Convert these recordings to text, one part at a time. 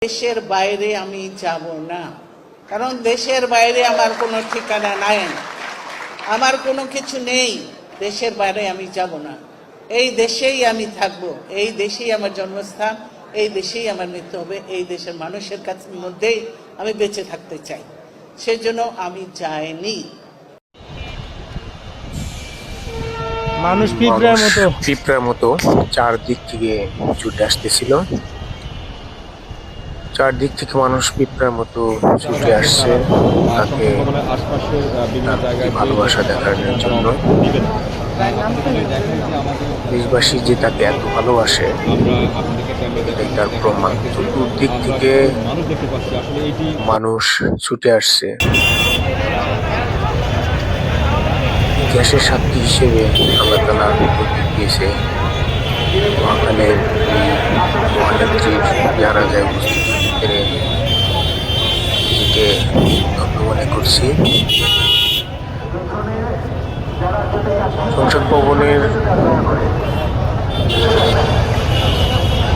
দেশের বাইরে আমি যাব না, কারণ দেশের বাইরে আমার কোনো ঠিকানা নাই, আমার কোনো কিছু নেই। দেশের বাইরে আমি যাব না, এই দেশেই আমি থাকব, এই দেশেই আমার জন্মস্থান, এই দেশেই আমার মৃত্যু হবে, এই দেশের মানুষের কাছে মধ্যেই আমি বেঁচে থাকতে চাই, সেজন্য আমি যাইনি। মানুষ পিঁপড়ার মতো চারদিক থেকে ছুটে আসতেছিল, চারদিক থেকে মানুষ পিঁপড়ার মতো ছুটে আসছে তাকে ভালোবাসা দেখানোর জন্য। দেশবাসী যে তাকে এত ভালোবাসে এটাই তার প্রমাণ। চতুর্দিক থেকে মানুষ ছুটে আসছে। ইতিহাসের সাক্ষী হিসেবে আল্লাহ তাআলা দিয়েছে মহাকালের মহানেত্রীর জানাজায় উপস্থিতির ক্ষেত্রে নিজেকে ধন্য মনে করছি। সংসদ ভবনের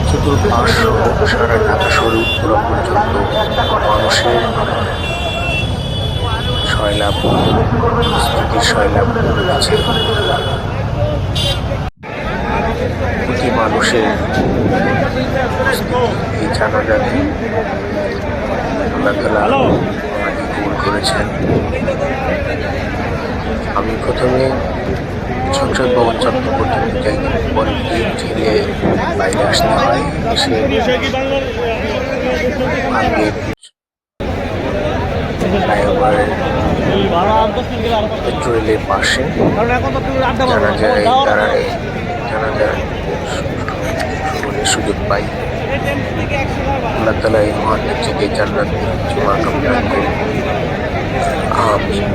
চতুর্পার্শ্ব সারা ঢাকা শহর উত্তরা পর্যন্ত মানুষের সয়লাভ, স্মৃতির সয়লাভ রয়েছে। প্রতি মানুষের এই জানাজাতে আল্লাহ তাআলা ওনাকে কবুল করেছেন। আমি প্রথমে সংসদ ভবন চত্বর পর্যন্ত যাই, পরে ঠেলে বাইরে আসতে হয়। এসে ফ্লাইওভারের মেট্রো রেলের পাশে জানাজার সুযোগ পাই। আল্লাহ তাআলা এই মহান নেত্রীকে জান্নাতের উচ্চ মাকাম দান করুন। আমিন।